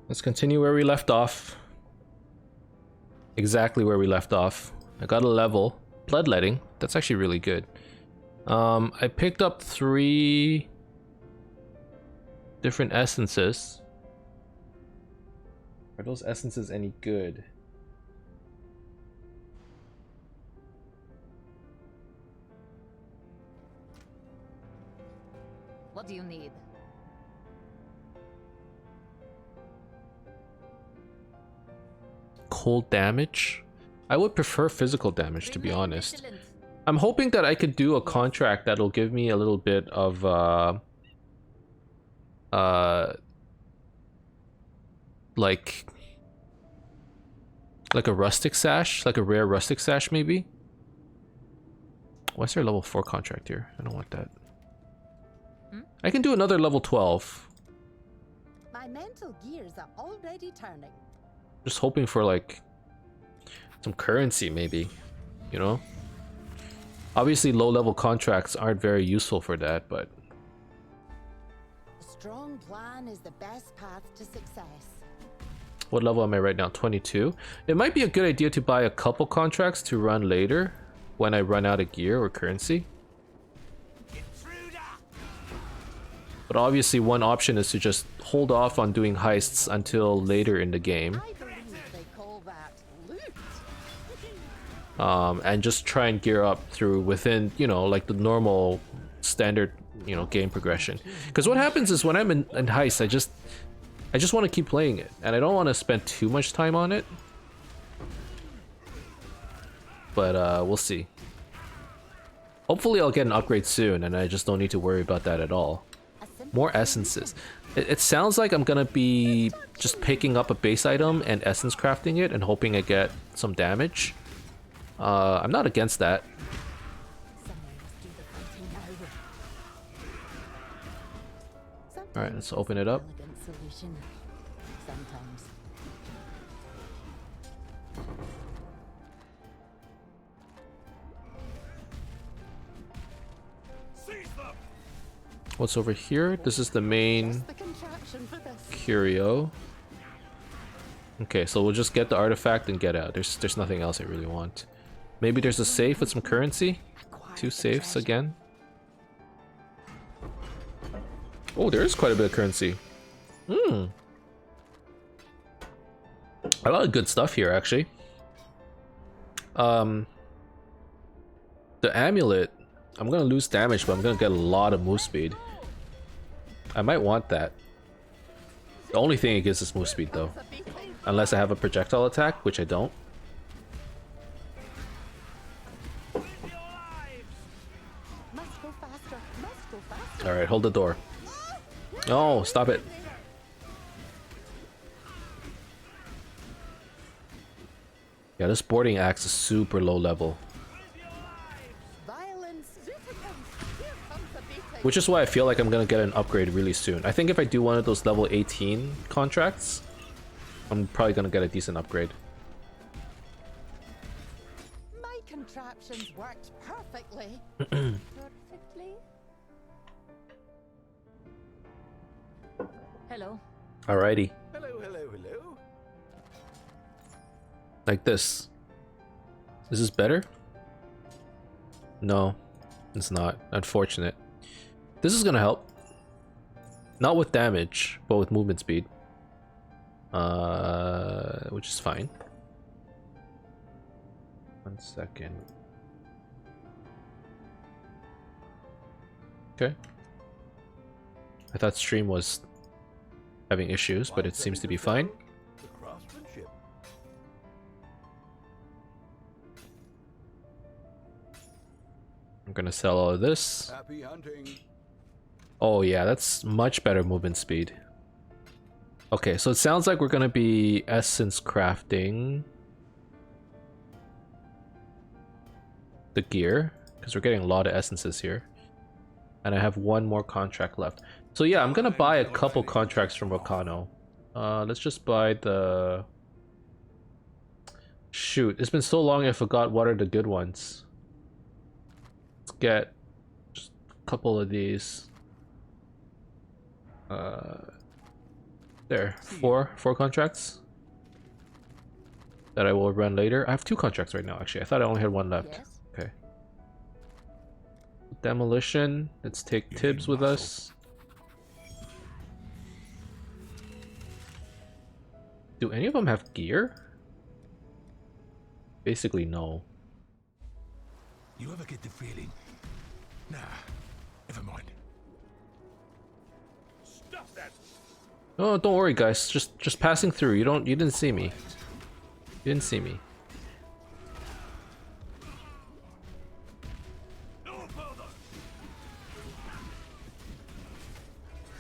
Let's continue where we left off. Exactly where we left off. I got a level. Bloodletting. That's actually really good. I picked up 3 different essences. Are those essences any good? What do you need? Cold damage? I would prefer physical damage, to be honest. I'm hoping that I could do a contract that'll give me a little bit of like a rustic sash, like a rare rustic sash maybe. What's their level 4 contract here? I don't want that. I can do another level 12. My mental gears are already turning. Just hoping for like some currency maybe, you know? Obviously low level contracts aren't very useful for that, but A strong plan is the best path to success. what level am I right now? 22. It might be a good idea to buy a couple contracts to run later when I run out of gear or currency. But obviously one option is to just hold off on doing heists until later in the game. I believe they call that loot. And just try and gear up through within, you know, like the normal standard, you know, game progression. Because what happens is when I'm in Heist, I just want to keep playing it, and I don't want to spend too much time on it. But we'll see. Hopefully I'll get an upgrade soon, and I just don't need to worry about that at all. More essences. It sounds like I'm gonna be just picking up a base item and essence crafting it and hoping I get some damage. I'm not against that. Alright, let's open it up. What's over here? This is the main curio. Okay, so we'll just get the artifact and get out. There's nothing else I really want. Maybe there's a safe with some currency? 2 safes again? Oh, there is quite a bit of currency. A lot of good stuff here, actually. The amulet, I'm gonna lose damage, but I'm gonna get a lot of move speed. I might want that. The only thing it gives is move speed, though. Unless I have a projectile attack, which I don't. Alright, hold the door. No, stop it. Yeah, this boarding axe is super low level. Which is why I feel like I'm gonna get an upgrade really soon. I think if I do one of those level 18 contracts, I'm probably gonna get a decent upgrade. My contraptions worked perfectly. Perfectly? Hello. Alrighty. Hello, hello, hello. Like this. Is this better? No, it's not. Unfortunate. This is gonna help. Not with damage, but with movement speed. Which is fine. 1 second. Okay. I thought stream was having issues, but it seems to be fine. The craftsmanship. I'm gonna sell all of this. Happy hunting. Oh yeah, that's much better movement speed. Okay, so it sounds like we're gonna be essence crafting the gear, because we're getting a lot of essences here. And I have 1 more contract left. So yeah, I'm gonna buy a couple contracts from Volcano. Let's just buy the... Shoot, it's been so long I forgot what are the good ones. Let's get just a couple of these. There, four contracts that I will run later. I have 2 contracts right now, actually. I thought I only had 1 left. Yes. Okay. Demolition. Let's take Tibbs with us. Do any of them have gear? Basically, no. You ever get the feeling? Nah, never mind. Stop that! Oh, don't worry, guys. Just passing through. You didn't see me. You didn't see me.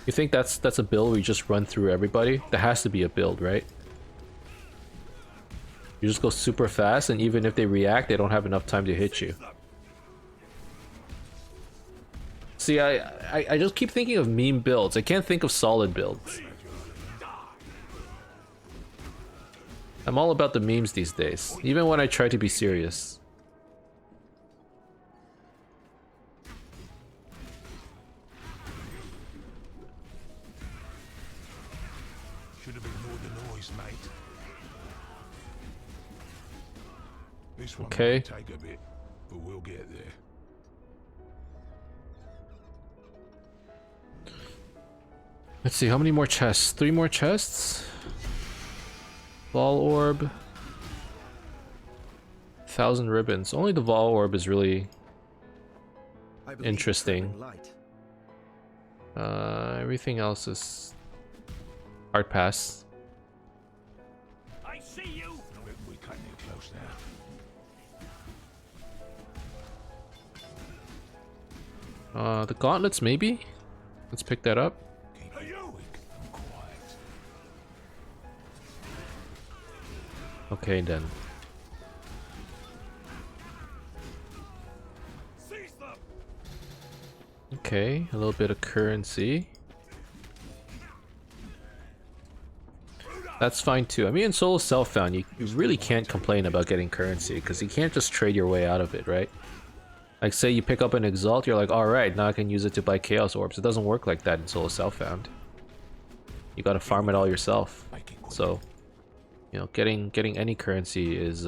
You think that's a build where you just run through everybody? That has to be a build, right? You just go super fast, and even if they react, they don't have enough time to hit you. See, I just keep thinking of meme builds. I can't think of solid builds. I'm all about the memes these days, even when I try to be serious. Should have been more the noise, mate. This one Okay. might take a bit, but we'll get there. Let's see, how many more chests? 3 more chests? Vol orb. 1,000 ribbons. Only the Vol orb is really interesting. Everything else is hard pass. I see you. We're cutting it close now. The gauntlets, maybe? Let's pick that up. Are you? Quiet. Okay, then. Seize them. Okay, a little bit of currency. That's fine too. I mean, in solo self-found, you really can't complain about getting currency, because you can't just trade your way out of it, right? Like, say you pick up an Exalt, you're like, alright, now I can use it to buy Chaos Orbs. It doesn't work like that in solo self-found. You gotta farm it all yourself. So, you know, getting any currency is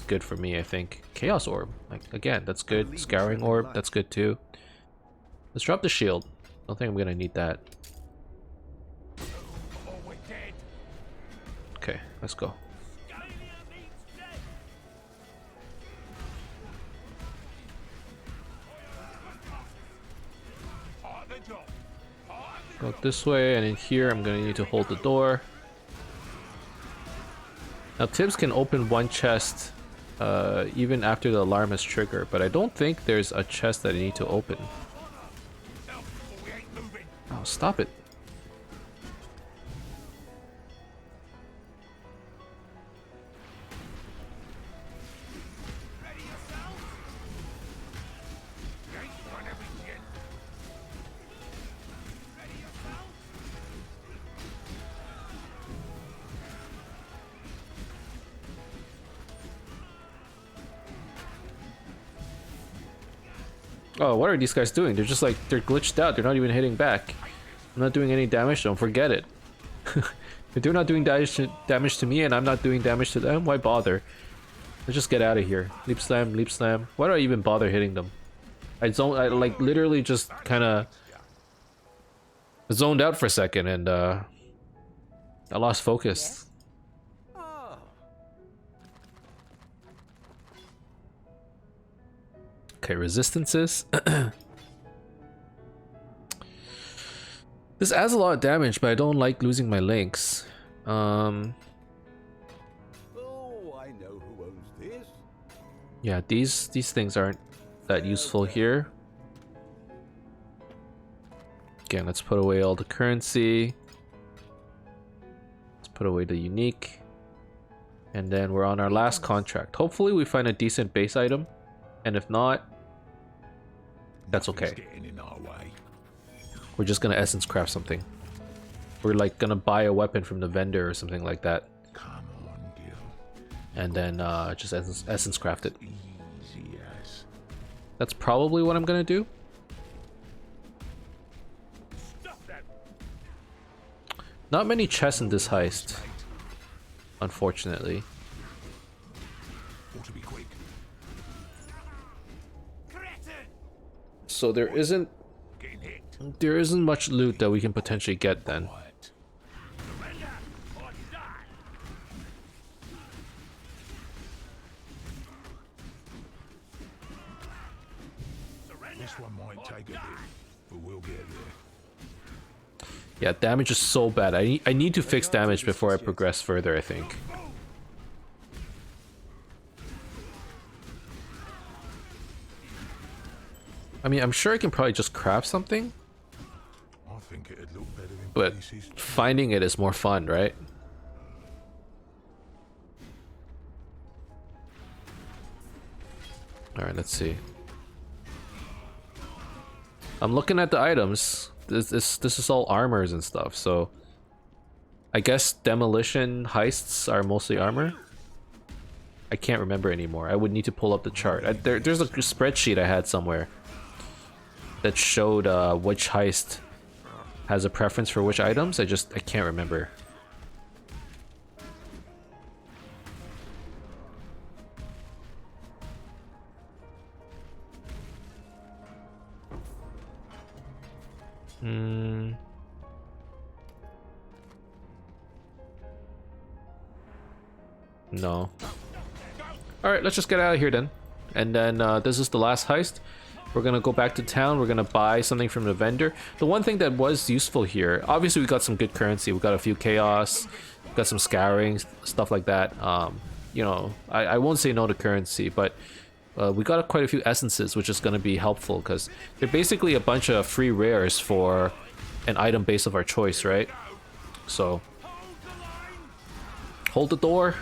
good for me, I think. Chaos Orb, like, again, that's good. Scouring Orb, that's good too. Let's drop the shield. Don't think I'm gonna need that. Oh, we're dead. Okay, let's go. Go this way, and in here I'm gonna need to hold the door. Now Tibbs can open 1 chest even after the alarm is triggered, but I don't think there's a chest that I need to open. Oh, stop it. Oh, what are these guys doing? They're just like, they're glitched out. They're not even hitting back. I'm not doing any damage to them. Forget it. If they're not doing damage to me and I'm not doing damage to them, why bother? Let's just get out of here. Leap slam, leap slam. Why do I even bother hitting them? I like literally just kind of zoned out for a second, and I lost focus. Okay, resistances. This adds a lot of damage, but I don't like losing my links. Oh, I know who owns this. Yeah, these things aren't that useful here. Again, let's put away all the currency. Let's put away the unique. And then we're on our last contract. Hopefully we find a decent base item. And if not, that's okay. Getting in our way. We're just gonna essence craft something. We're like gonna buy a weapon from the vendor or something like that. Come on, Gil. And then just essence craft it. Easy as. That's probably what I'm gonna do. Not many chests in this heist, unfortunately. Ought to be quick. So there isn't Getting hit. much loot that we can potentially get then. Quiet. This one might take a bit, but we'll get there. Yeah, damage is so bad. I need to fix damage before I progress further, I think. I mean, I'm sure I can probably just craft something, I think it'd look better in but pieces. finding it is more fun, right? Alright, let's see. I'm looking at the items. This is all armors and stuff, so I guess demolition heists are mostly armor. I can't remember anymore. I would need to pull up the chart. There's a spreadsheet I had somewhere that showed which heist has a preference for which items. I can't remember. No. Alright, let's just get out of here then. And then this is the last heist. We're gonna go back to town. We're gonna buy something from the vendor. The one thing that was useful here, obviously we got some good currency. We got a few chaos, got some scouring, stuff like that. You know, I won't say no to currency, but we got quite a few essences, which is gonna be helpful because they're basically a bunch of free rares for an item base of our choice, right? So, hold the door.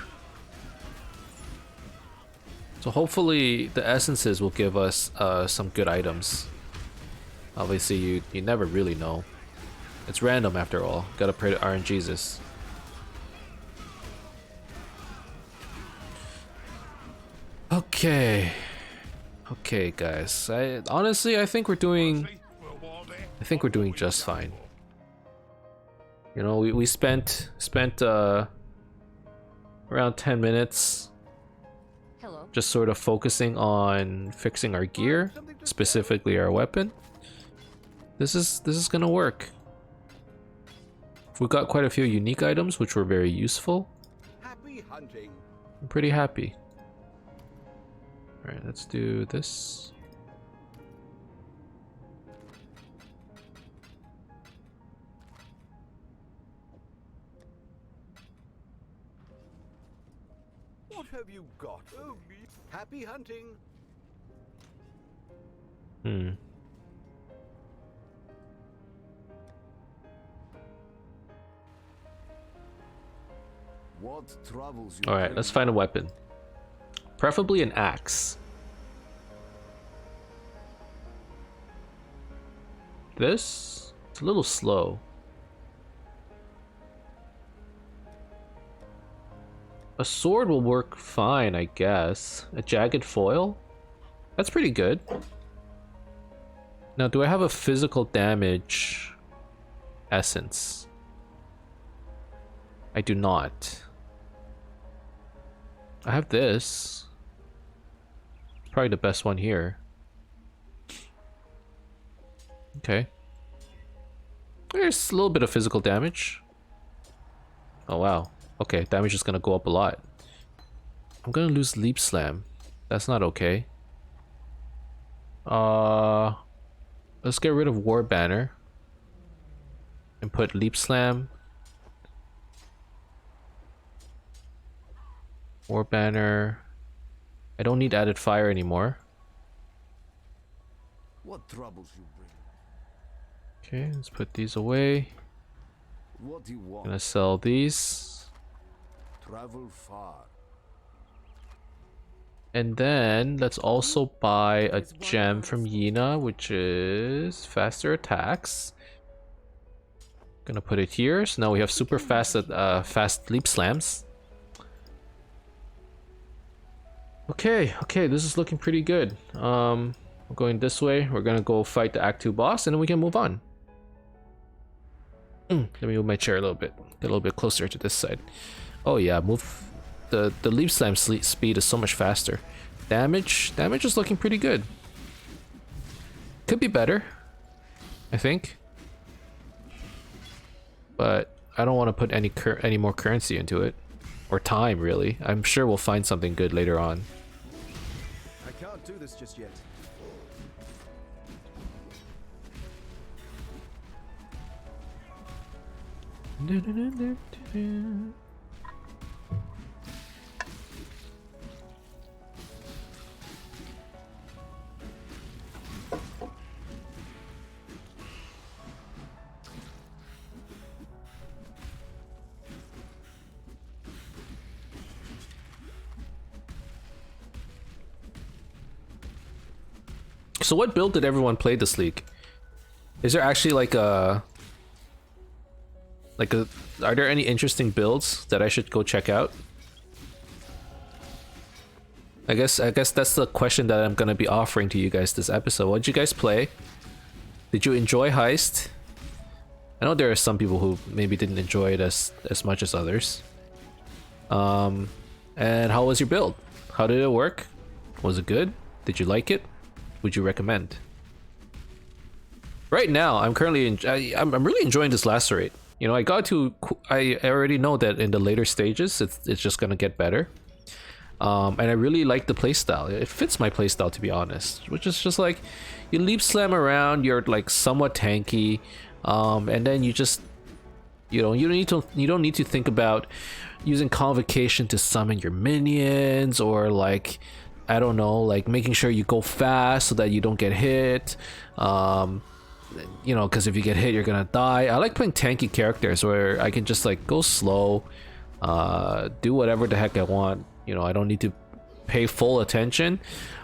So hopefully the essences will give us some good items. Obviously you never really know. It's random after all. Gotta pray to RNGesus. Okay. Okay guys. Honestly I think we're doing just fine. You know, we spent around 10 minutes just sort of focusing on fixing our gear, specifically our weapon. This is gonna work. We got quite a few unique items which were very useful. Happy hunting. I'm pretty happy. Alright, let's do this. What have you got? Oh, me. Happy hunting. What troubles you? Alright, let's find a weapon. Preferably an axe. This? It's a little slow. A sword will work fine, I guess. A jagged foil? That's pretty good. Now, do I have a physical damage essence? I do not. I have this. Probably the best one here. Okay. There's a little bit of physical damage. Oh wow. Okay, damage is gonna go up a lot. I'm gonna lose Leap Slam. That's not okay. Let's get rid of War Banner. And put Leap Slam. War Banner. I don't need added fire anymore. What troubles you bring? Okay, let's put these away. What do you want? Gonna sell these. Travel far. And then let's also buy a gem from Yina, which is faster attacks. Gonna put it here. So now we have super fast fast leap slams. Okay, this is looking pretty good. We're going this way. We're gonna go fight the Act 2 boss, and then we can move on. Let me move my chair a little bit. Get a little bit closer to this side. Oh yeah, move. The leap slam speed is so much faster. Damage is looking pretty good. Could be better, I think. But I don't want to put any more currency into it. Or time, really. I'm sure we'll find something good later on. I can't do this just yet. So what build did everyone play this league? Is there actually like a are there any interesting builds that I should go check out? I guess that's the question that I'm gonna be offering to you guys this episode. What did you guys play? Did you enjoy Heist? I know there are some people who maybe didn't enjoy it as much as others. And how was your build? How did it work? Was it good? Did you like it? Would you recommend? Right now, I'm currently I'm really enjoying this lacerate. You know, I already know that in the later stages, it's just gonna get better. And I really like the playstyle. It fits my playstyle, to be honest. Which is just like, you leap slam around, you're like somewhat tanky, and then you just, you know, you don't need to think about using convocation to summon your minions, or like, I don't know, like making sure you go fast so that you don't get hit. You know, because if you get hit, you're gonna die. I like playing tanky characters where I can just like go slow, do whatever the heck I want. You know, I don't need to pay full attention,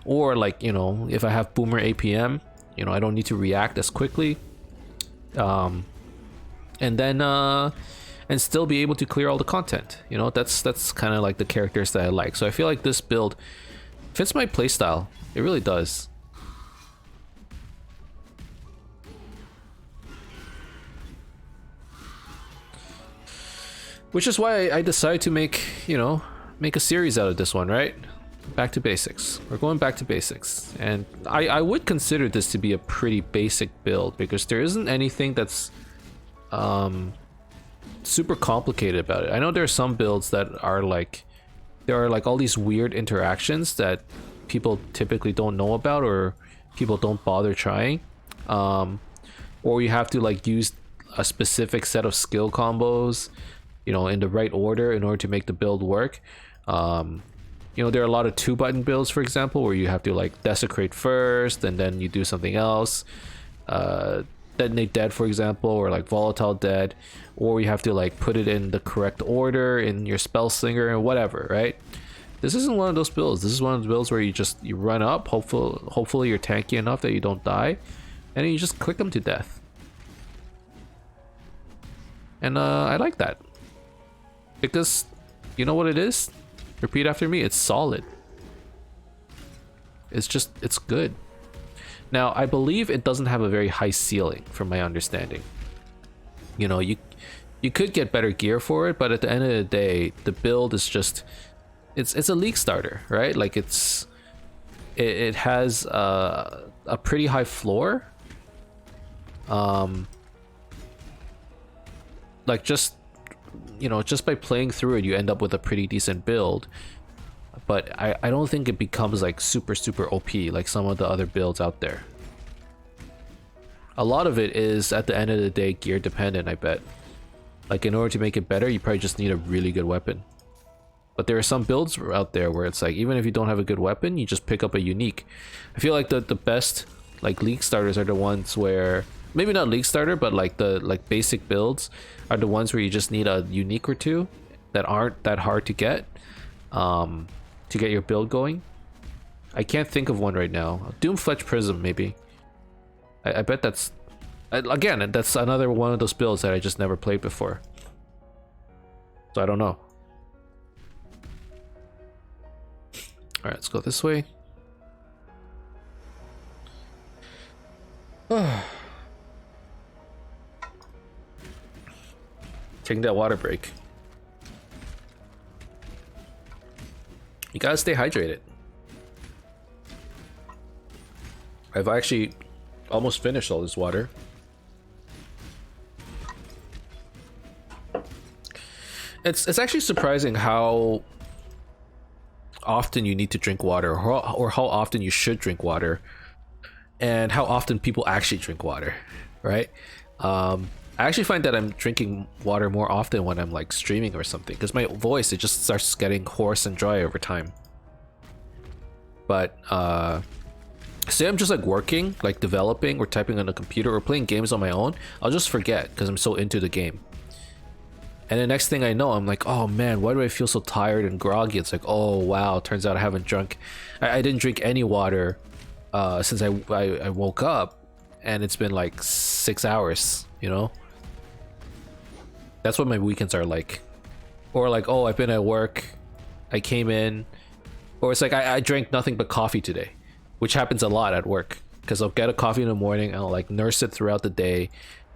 or like, you know, if I have boomer APM, you know, I don't need to react as quickly. And then and still be able to clear all the content. You know, that's kind of like the characters that I like. So I feel like this build fits my playstyle. It really does. Which is why I decided to make a series out of this one, right? Back to basics. We're going back to basics. And I would consider this to be a pretty basic build, because there isn't anything that's super complicated about it. I know there are some builds that are like, there are like all these weird interactions that people typically don't know about, or people don't bother trying. Or you have to like use a specific set of skill combos, you know, in the right order in order to make the build work. You know, there are a lot of 2-button builds, for example, where you have to like desecrate first and then you do something else. Detonate dead, for example, or like volatile dead, or you have to like put it in the correct order in your spell slinger or whatever, right? This isn't one of those builds. This is one of the builds where you run up, hopefully you're tanky enough that you don't die, and then you just click them to death. And I like that, because you know what it is? Repeat after me. It's solid. It's good. Now, I believe it doesn't have a very high ceiling, from my understanding. You know, you could get better gear for it, but at the end of the day, the build is just, it's a league starter, right? Like it has a pretty high floor. Like just, you know, just by playing through it, you end up with a pretty decent build. But I don't think it becomes like super OP like some of the other builds out there. A lot of it is, at the end of the day, gear dependent, I bet. Like, in order to make it better, you probably just need a really good weapon. But there are some builds out there where it's like, even if you don't have a good weapon, you just pick up a unique. I feel like the best like league starters are the ones where, maybe not league starter, but like the basic builds are the ones where you just need a unique or two that aren't that hard to get your build going. I can't think of one right now. Doomfletch Prism, maybe. I bet that's, again, that's another one of those builds that I just never played before. So I don't know. Alright, let's go this way. Taking that water break. You gotta stay hydrated. I've actually almost finished all this water. It's actually surprising how often you need to drink water, or how often you should drink water, and how often people actually drink water, right? I actually find that I'm drinking water more often when I'm like streaming or something, because my voice, it just starts getting hoarse and dry over time. But say I'm just like working, like developing or typing on a computer or playing games on my own, I'll just forget because I'm so into the game. And the next thing I know, I'm like, oh man, why do I feel so tired and groggy? It's like, oh wow, turns out I haven't drunk. I didn't drink any water since I woke up, and it's been like 6 hours, you know? That's what my weekends are like. Or like, oh, I've been at work, I came in, or it's like I drank nothing but coffee today, which happens a lot at work, because I'll get a coffee in the morning and I'll like nurse it throughout the day.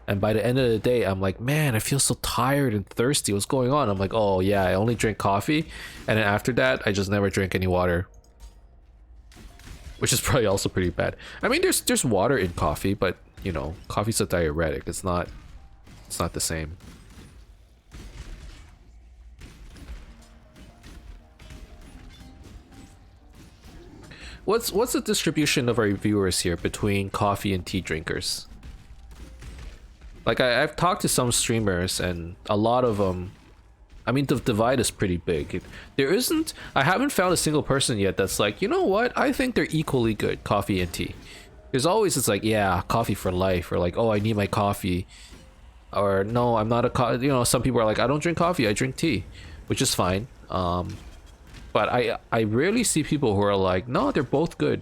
And by the end of the day, I'm like, man, I feel so tired and thirsty. What's going on? I'm like, oh yeah, I only drink coffee. And then after that, I just never drink any water. Which is probably also pretty bad. I mean, there's water in coffee, but you know, coffee's a diuretic. It's not the same. What's the distribution of our viewers here between coffee and tea drinkers? Like I've talked to some streamers, and a lot of them, I mean, the divide is pretty big. I haven't found a single person yet that's like, you know what, I think they're equally good, coffee and tea. There's always, it's like, yeah, coffee for life, or like, oh, I need my coffee, or no, I'm not a you know, some people are like, I don't drink coffee, I drink tea, which is fine. But I rarely see people who are like, no, they're both good.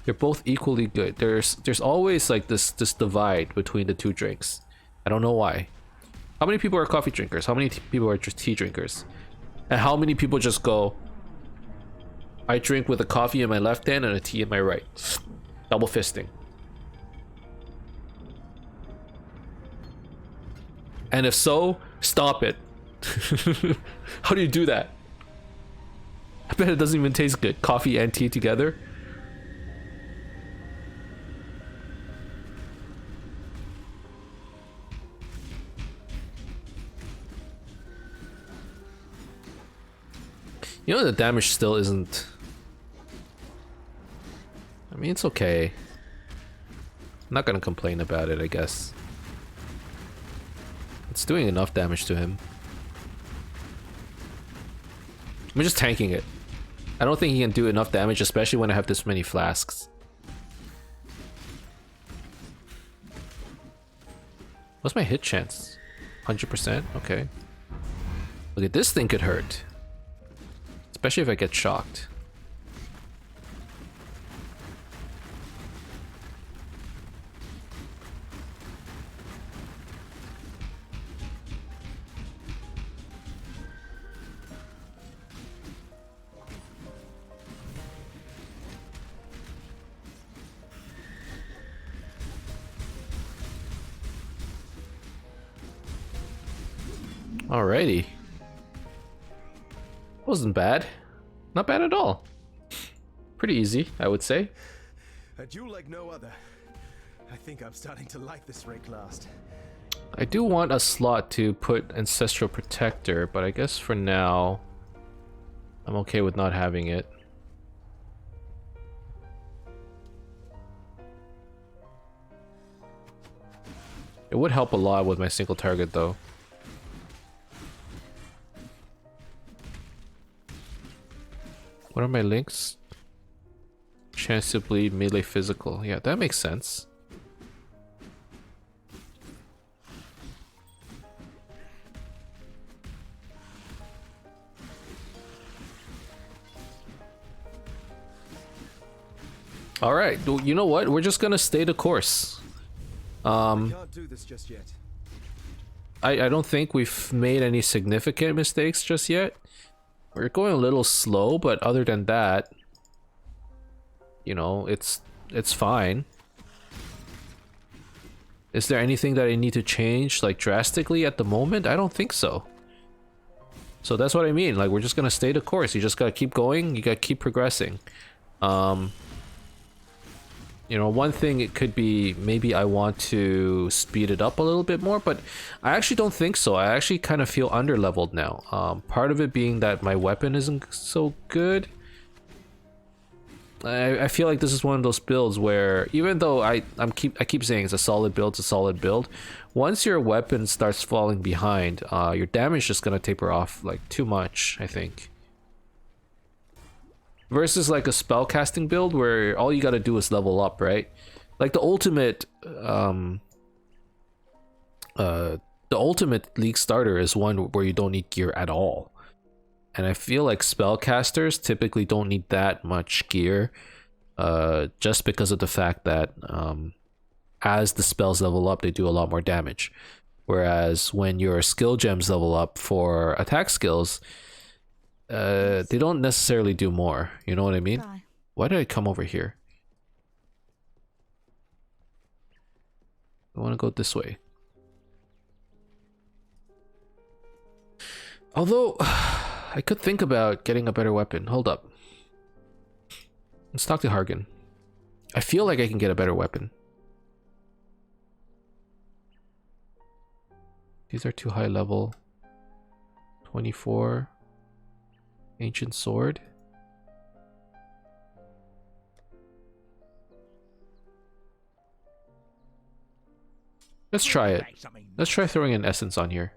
They're both equally good. There's always like this divide between the two drinks. I don't know why. How many people are coffee drinkers? How many people are just tea drinkers? And how many people just go, I drink with a coffee in my left hand and a tea in my right? Double fisting. And if so, stop it. How do you do that? I bet it doesn't even taste good. Coffee and tea together. You know, the damage still isn't... I mean, it's okay. I'm not gonna complain about it, I guess. It's doing enough damage to him. I'm just tanking it. I don't think he can do enough damage, especially when I have this many flasks. What's my hit chance? 100%? Okay. Look at this thing could hurt. Especially if I get shocked. Alrighty. Wasn't bad. Not bad at all. Pretty easy, I would say. A duel like no other. I think I'm starting to like this rank last. I do want a slot to put Ancestral Protector, but I guess for now, I'm okay with not having it. It would help a lot with my single target though. What are my links? Chance to bleed, melee, physical. Yeah, that makes sense. All right, you know what? We're just gonna stay the course. I can't do this just yet. I don't think we've made any significant mistakes just yet. We're going a little slow, but other than that, you know, it's fine. Is there anything that I need to change like drastically at the moment? I don't think so. So that's what I mean. Like, we're just gonna stay the course. You just gotta keep going. You gotta keep progressing. You know, one thing it could be maybe I want to speed it up a little bit more, but I actually don't think so. I actually kind of feel under-leveled now. Part of it being that my weapon isn't so good. I feel like this is one of those builds where even though I keep saying it's a solid build, once your weapon starts falling behind, your damage is just gonna taper off like too much, I think. Versus like a spellcasting build where all you gotta do is level up, right? Like the ultimate league starter is one where you don't need gear at all. And I feel like spellcasters typically don't need that much gear, just because of the fact that as the spells level up, they do a lot more damage. Whereas when your skill gems level up for attack skills, they don't necessarily do more. You know what I mean? Bye. Why did I come over here? I want to go this way. Although, I could think about getting a better weapon. Hold up. Let's talk to Hargan. I feel like I can get a better weapon. These are too high level. 24. Ancient sword. Let's try it. Let's try throwing an essence on here.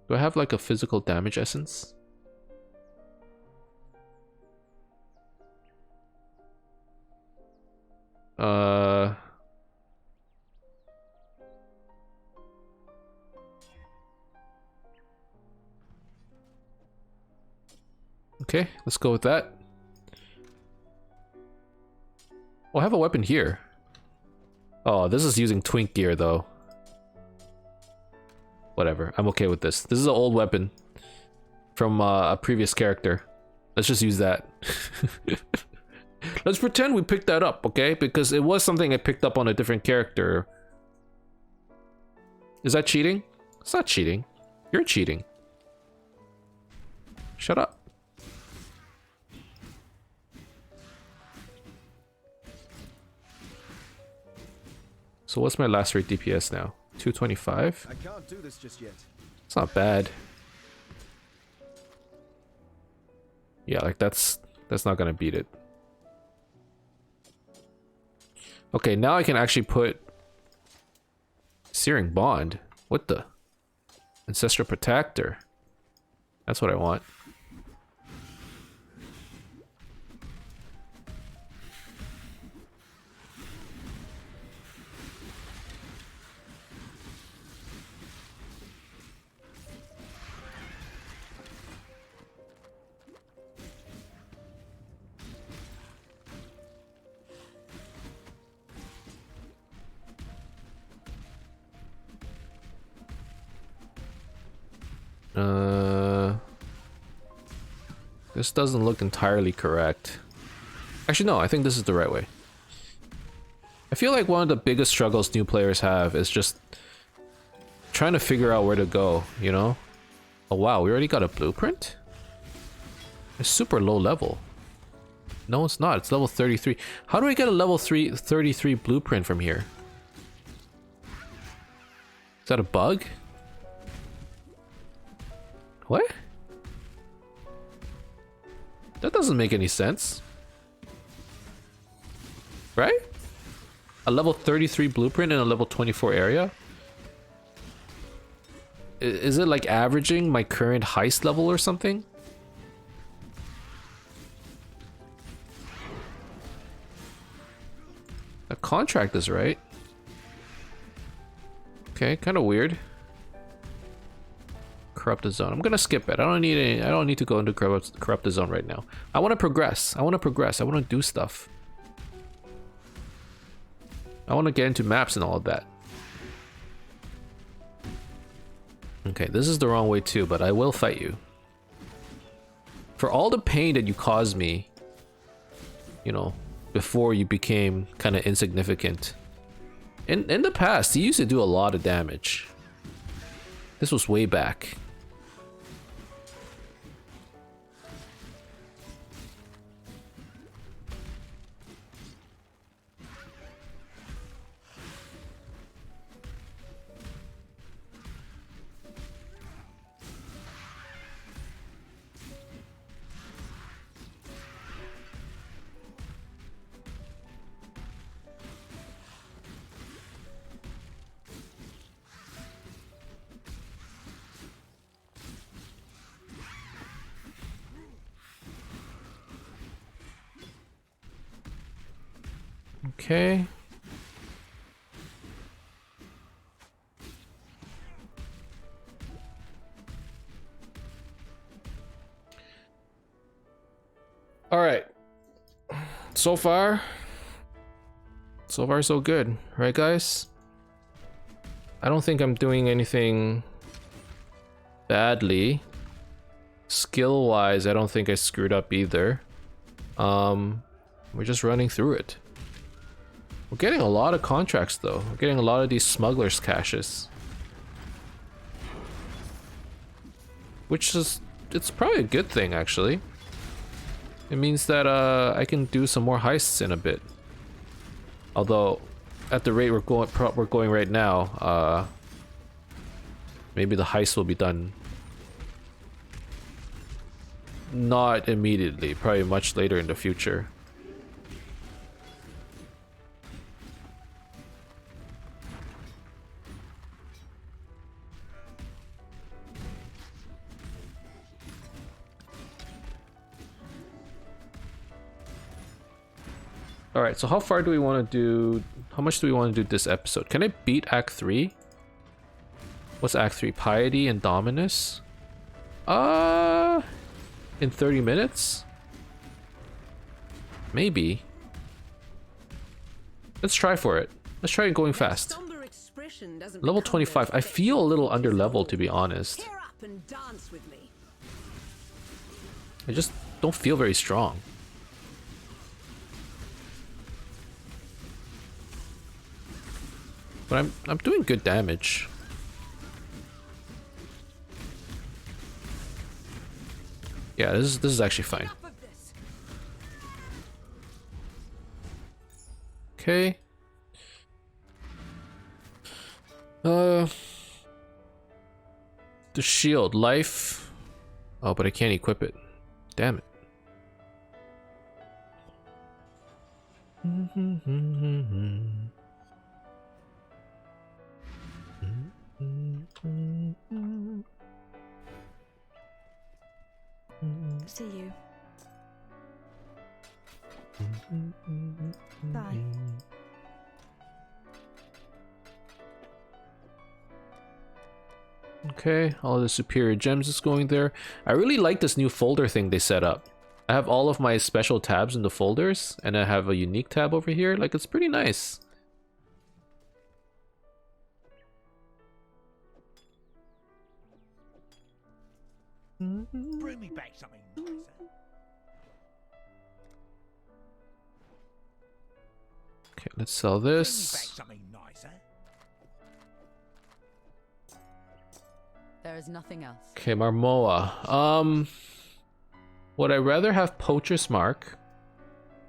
Do I have like a physical damage essence? Okay, let's go with that. Oh, I have a weapon here. Oh, this is using twink gear though. Whatever, I'm okay with this. This is an old weapon from a previous character. Let's just use that. Let's pretend we picked that up, okay? Because it was something I picked up on a different character. Is that cheating? It's not cheating. You're cheating. Shut up. So what's my last rate DPS now? 225? I can't do this just yet. It's not bad. Yeah, like that's not gonna beat it. Okay, now I can actually put Searing Bond. What the? Ancestral Protector. That's what I want. This doesn't look entirely correct. Actually, no, I think this is the right way. I feel like one of the biggest struggles new players have is just trying to figure out where to go, you know? Oh wow, we already got a blueprint? It's super low level. No, it's not. It's level 33. How do I get a level 33 blueprint from here? Is that a bug? What? That doesn't make any sense. Right? A level 33 blueprint in a level 24 area? Is it like averaging my current heist level or something? The contract is right. Okay, kind of weird. Corrupt the zone. I'm gonna skip it. I don't need to go into corrupt the zone right now. I want to progress. I want to do stuff. I want to get into maps and all of that. Okay, this is the wrong way too, but I will fight you. For all the pain that you caused me, you know, before you became kind of insignificant. In the past, he used to do a lot of damage. This was way back. Okay. All right. So far so good, right guys? I don't think I'm doing anything badly. Skill-wise, I don't think I screwed up either. We're just running through it. We're getting a lot of contracts though. We're getting a lot of these smugglers caches. Which is, it's probably a good thing actually. It means that I can do some more heists in a bit. Although, at the rate we're going right now, maybe the heist will be done not immediately, probably much later in the future. Alright, so how far do we want to do... How much do we want to do this episode? Can I beat Act 3? What's Act 3? Piety and Dominus? In 30 minutes? Maybe. Let's try for it. Let's try going fast. Level 25. I feel a little under level, to be honest. I just don't feel very strong. But I'm doing good damage. Yeah, this is actually fine. Okay. The shield, life. Oh, but I can't equip it. Damn it. See you. Bye. Okay, all the superior gems is going there. I really like this new folder thing they set up. I have all of my special tabs in the folders, and I have a unique tab over here. Like, it's pretty nice. Bring me back something nicer. Okay, let's sell Bring me back this. something nicer. There is nothing else. Okay, Marmoa. Would I rather have Poacher's Mark,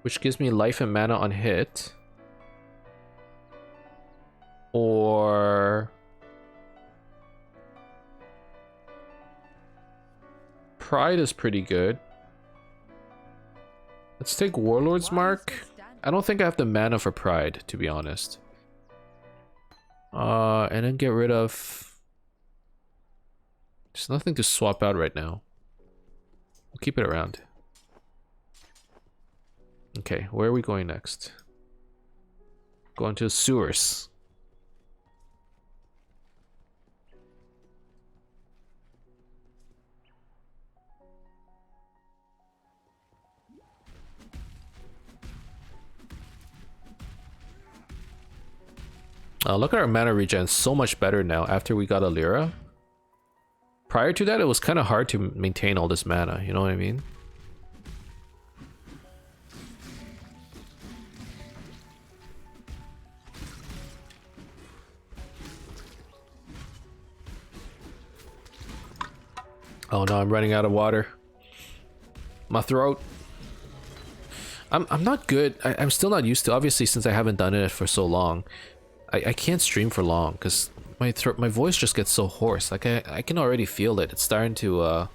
which gives me life and mana on hit, or Pride is pretty good. Let's take Warlord's Mark. I don't think I have the mana for Pride, to be honest. And then get rid of... There's nothing to swap out right now. We'll keep it around. Okay, where are we going next? Going to the sewers. Look at our mana regen, so much better now after we got a Lyra. Prior to that, it was kind of hard to maintain all this mana, you know what I mean? Oh no, I'm running out of water. My throat. I'm not good. I'm still not used to, obviously, since I haven't done it for so long. I can't stream for long because my voice just gets so hoarse. Like I can already feel it. It's starting to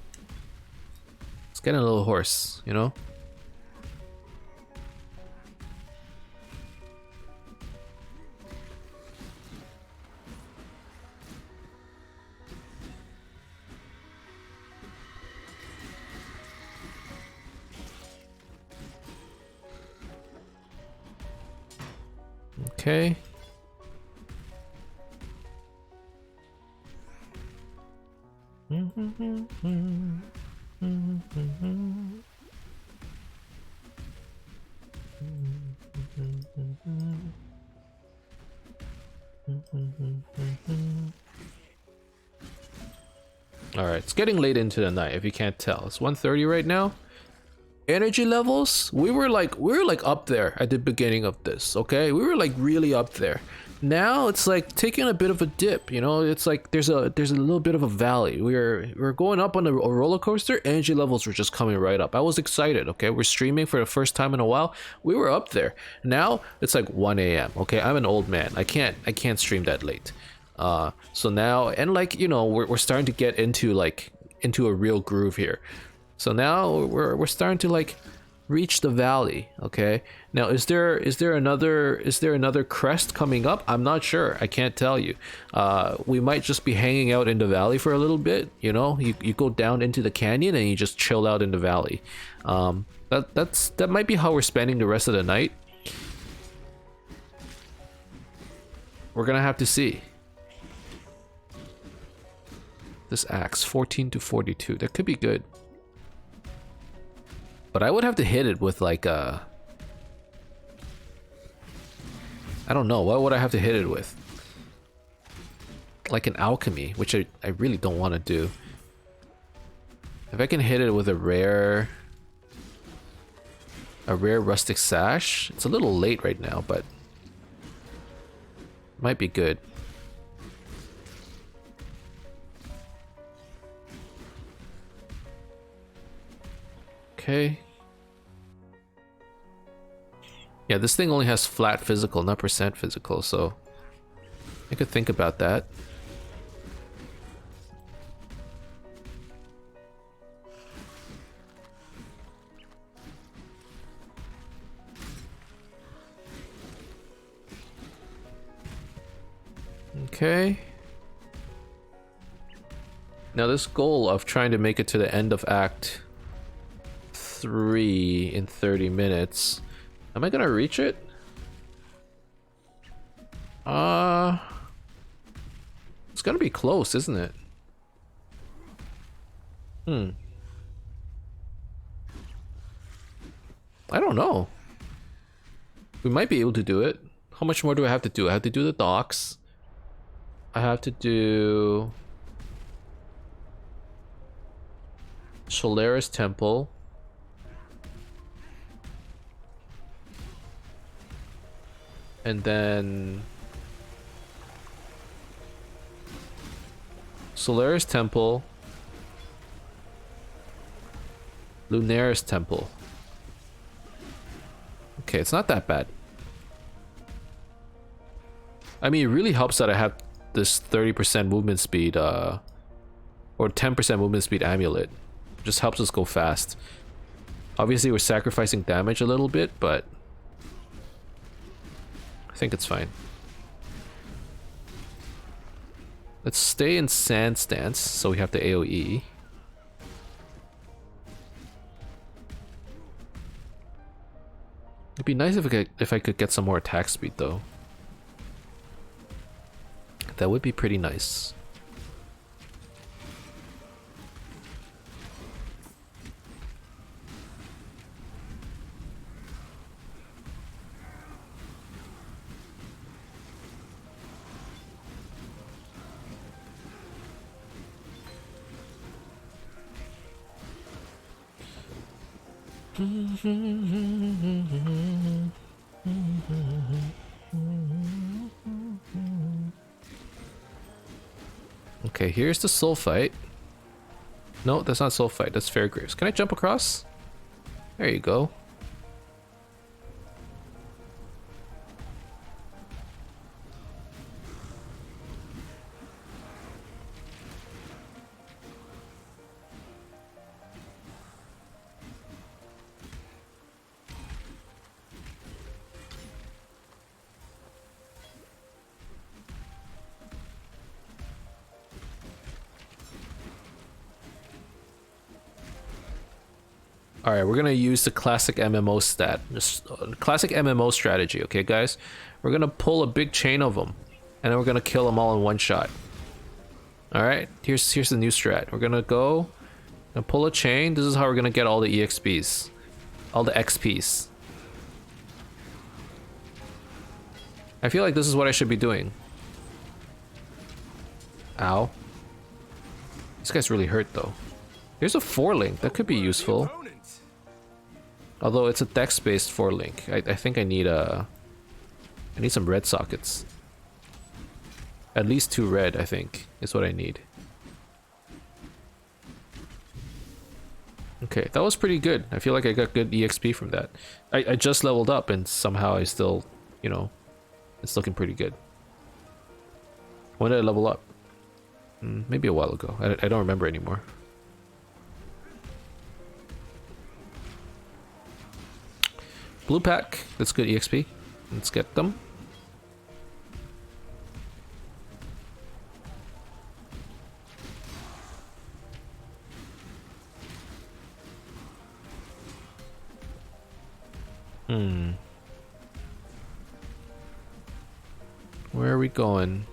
it's getting a little hoarse, you know? Okay. Alright, it's getting late into the night if you can't tell. It's 1:30 right now. Energy levels, we were like up there at the beginning of this, okay? We were like really up there. Now it's like taking a bit of a dip, you know? It's like there's a little bit of a valley. We're going up on a roller coaster. Energy levels were just coming right up. I was excited, okay? We're streaming for the first time in a while. We were up there. Now it's like 1 a.m. okay? I'm an old man. I can't stream that late. So now, and like, you know, we're starting to get into a real groove here. So now we're starting to like reach the valley, okay? Now is there another crest coming up? I'm not sure. I can't tell you. We might just be hanging out in the valley for a little bit, you know? You go down into the canyon and you just chill out in the valley. That might be how we're spending the rest of the night. We're gonna have to see. This axe, 14 to 42. That could be good. But I would have to hit it with like a... I don't know, what would I have to hit it with? Like an alchemy, which I really don't want to do. If I can hit it with a rare rustic sash. It's a little late right now, but might be good. Okay. Yeah, this thing only has flat physical, not percent physical, so I could think about that. Okay. Now this goal of trying to make it to the end of Act 3 in 30 minutes. Am I gonna reach it? It's gonna be close, isn't it? I don't know. We might be able to do it. How much more do I have to do? I have to do the docks. I have to do Solaris Temple. And then Solaris Temple, Lunaris Temple. Okay, it's not that bad. I mean, it really helps that I have this 30% movement speed, or 10% movement speed amulet. It just helps us go fast. Obviously, we're sacrificing damage a little bit, but I think it's fine. Let's stay in Sand Stance, so we have the AoE. It'd be nice if I could get some more attack speed, though. That would be pretty nice. Okay, here's the soul fight. No, that's not Sulfite. That's Fairgraves. Can I jump across? There you go. All right, we're gonna use the classic MMO classic MMO strategy. Okay, guys, we're gonna pull a big chain of them, and then we're gonna kill them all in one shot. All right, here's the new strat. We're gonna go and pull a chain. This is how we're gonna get all the EXPs, all the XPs. I feel like this is what I should be doing. Ow. This guy's really hurt though. Here's a 4-link that could be useful. Although it's a dex-based 4-link. I think I need some red sockets. At least 2 red, I think, is what I need. Okay, that was pretty good. I feel like I got good EXP from that. I just leveled up and somehow I still, you know, it's looking pretty good. When did I level up? Maybe a while ago. I don't remember anymore. Blue pack, that's good EXP. Let's get them. Where are we going?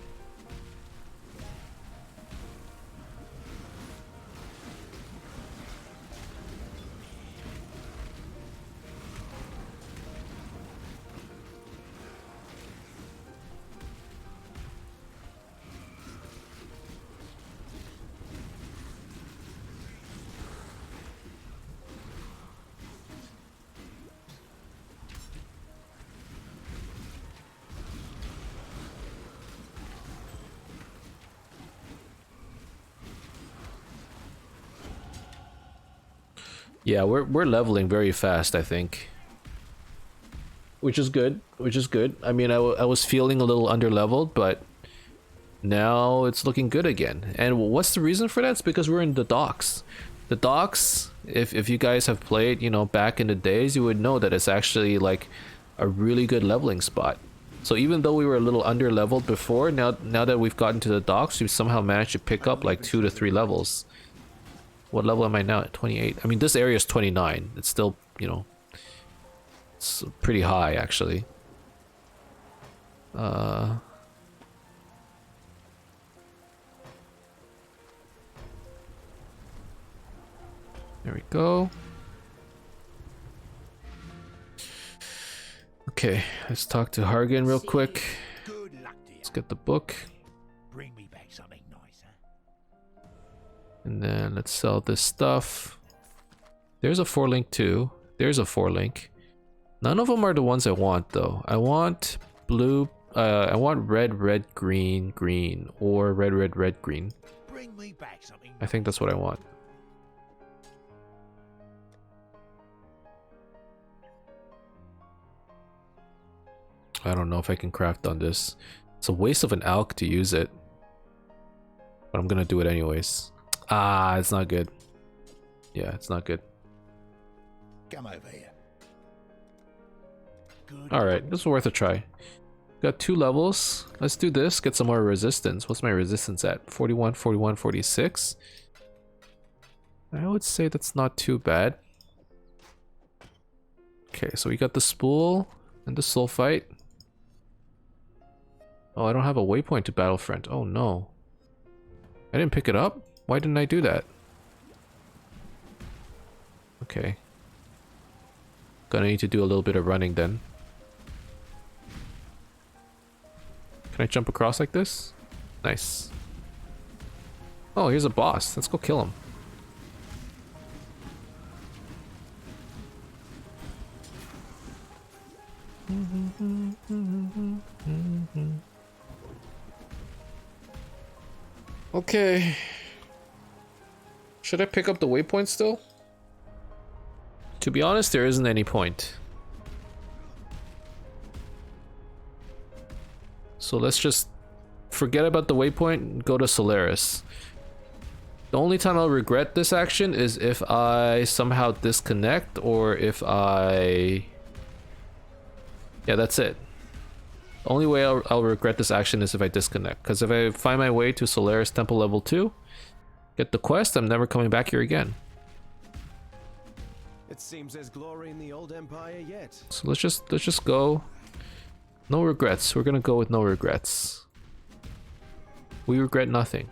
Yeah, we're leveling very fast, I think. Which is good, which is good. I mean, I was feeling a little underleveled, but now it's looking good again. And what's the reason for that? It's because we're in the docks. The docks, if you guys have played, you know, back in the days, you would know that it's actually like a really good leveling spot. So even though we were a little underleveled before, now that we've gotten to the docks, we've somehow managed to pick up like 2 to 3 levels. What level am I now at? 28. I mean, this area is 29. It's still, you know, it's pretty high actually. There we go. Okay, let's talk to Hargan real quick. Let's get the book. Bring me back something nice, huh? And then let's sell this stuff. There's a 4-link too. There's a 4-link. None of them are the ones I want though. I want blue, I want red, red, green, green, or red, red, red, green. Bring me back something. I think that's what I want. I don't know if I can craft on this. It's a waste of an alch to use it. But I'm gonna do it anyways. Ah, it's not good. Yeah, it's not good. Come over here. Good. Alright, this is worth a try. Got 2 levels. Let's do this, get some more resistance. What's my resistance at? 41, 41, 46. I would say that's not too bad. Okay, so we got the spool and the sulfite. Oh, I don't have a waypoint to Battlefront. Oh no. I didn't pick it up? Why didn't I do that? Okay. Gonna need to do a little bit of running then. Can I jump across like this? Nice. Oh, here's a boss. Let's go kill him. Okay. Should I pick up the waypoint still? To be honest, there isn't any point. So let's just forget about the waypoint and go to Solaris. The only time I'll regret this action is if I somehow disconnect or if I... Yeah, that's it. The only way I'll regret this action is if I disconnect. Because if I find my way to Solaris Temple level 2, get the quest, I'm never coming back here again. It seems there's glory in the old empire yet. So let's just go. No regrets. We're gonna go with no regrets. We regret nothing.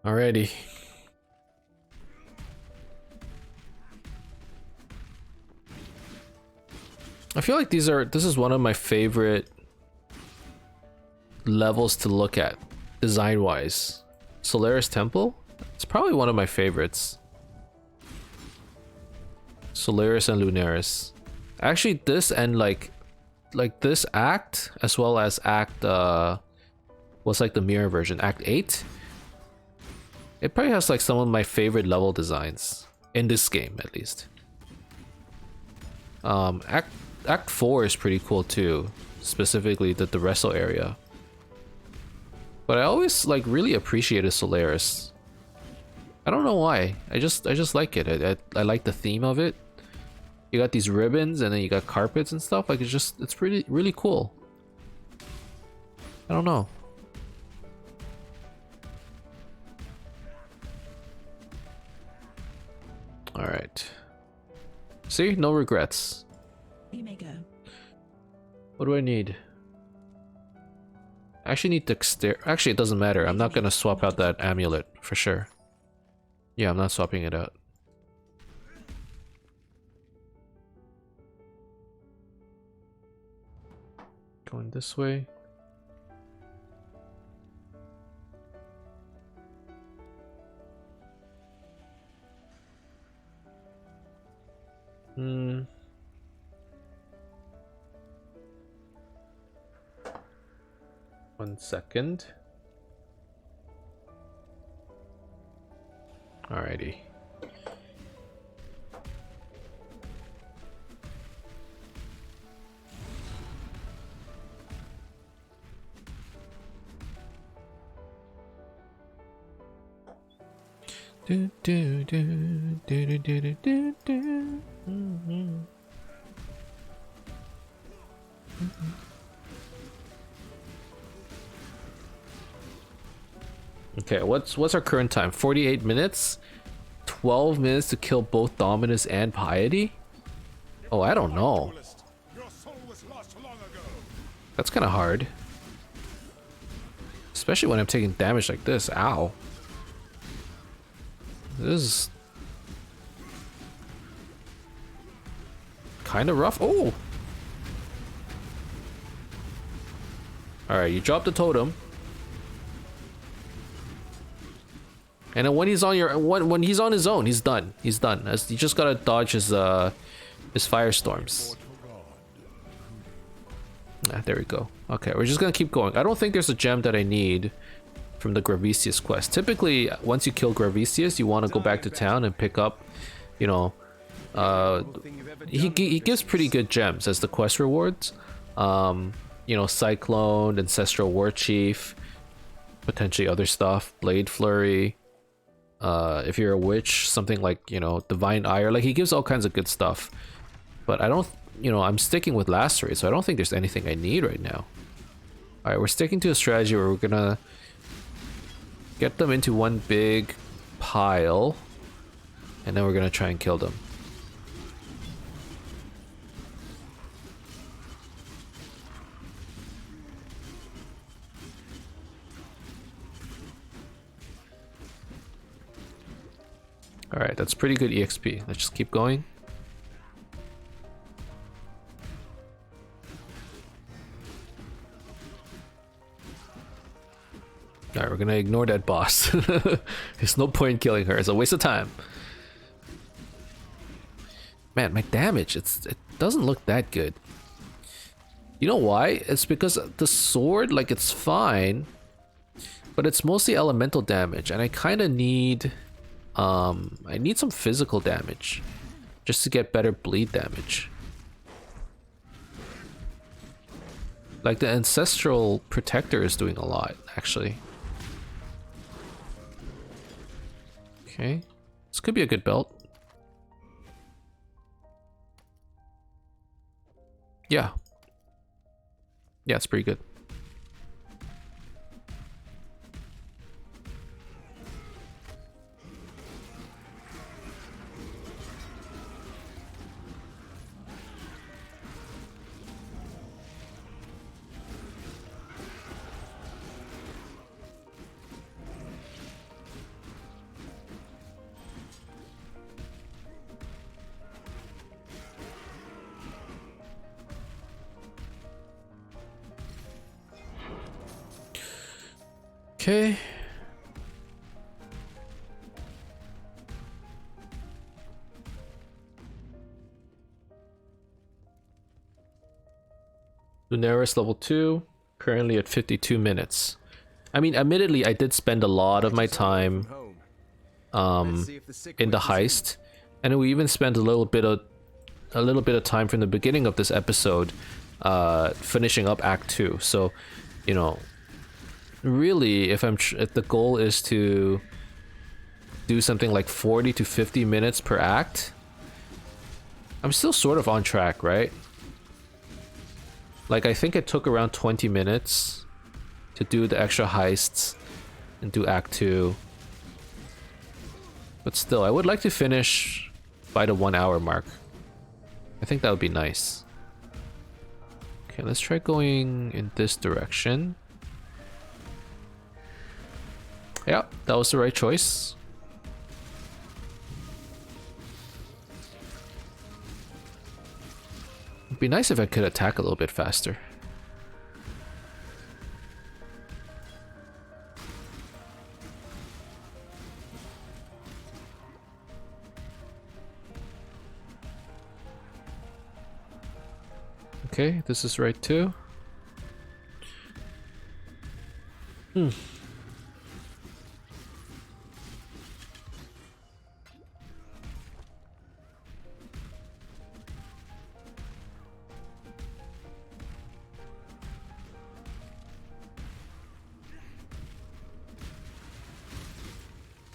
Alrighty. I feel like this is one of my favorite levels to look at, design-wise. Solaris Temple? It's probably one of my favorites. Solaris and Lunaris. Actually, this and like this act, as well as act, what's like the mirror version, Act 8? It probably has like some of my favorite level designs in this game, at least. Act 4 is pretty cool too, specifically the wrestle area. But I always like really appreciated Solaris. I don't know why. I just like it. I like the theme of it. You got these ribbons and then you got carpets and stuff. Like it's really cool. I don't know. All right. See, no regrets. You may go. What do I need? I actually need dexterity. Actually, it doesn't matter. I'm not gonna swap out that amulet for sure. Yeah, I'm not swapping it out. Going this way. One second. Alrighty. Do do do do do do do do. Okay, what's our current time? 48 minutes? 12 minutes to kill both Dominus and Piety? Oh, I don't know. That's kind of hard. Especially when I'm taking damage like this. Ow. This is kind of rough. Oh! Alright, you drop the totem. And then when he's on when he's on his own, he's done. He's done. As you just gotta dodge his firestorms. Ah, there we go. Okay, we're just gonna keep going. I don't think there's a gem that I need from the Gravisius quest. Typically, once you kill Gravisius, you want to go back to town and pick up, you know, he gives pretty good gems as the quest rewards. You know, Cyclone, Ancestral War Chief, potentially other stuff, Blade Flurry. If you're a witch, something like, you know, Divine Ire. Like, he gives all kinds of good stuff. But I don't, you know, I'm sticking with lacerate, so I don't think there's anything I need right now. Alright, we're sticking to a strategy where we're gonna get them into one big pile, and then we're gonna try and kill them. Alright, that's pretty good EXP. Let's just keep going. Alright, we're gonna ignore that boss. There's no point in killing her. It's a waste of time. Man, my damage, it doesn't look that good. You know why? It's because the sword, like, it's fine, but it's mostly elemental damage, and I kind of need... I need some physical damage just to get better bleed damage. Like the ancestral protector is doing a lot, actually. Okay, this could be a good belt. Yeah. Yeah, it's pretty good. Okay. Lunaris level 2, currently at 52 minutes. I mean, admittedly, I did spend a lot of my time in the heist, and we even spent a little bit of time from the beginning of this episode finishing up Act 2. So, you know, really, if the goal is to do something like 40 to 50 minutes per act, I'm still sort of on track, right? Like, I think it took around 20 minutes to do the extra heists and do Act 2. But still, I would like to finish by the 1 hour mark. I think that would be nice. Okay, let's try going in this direction. Yeah, that was the right choice. It'd be nice if I could attack a little bit faster. Okay, this is right too.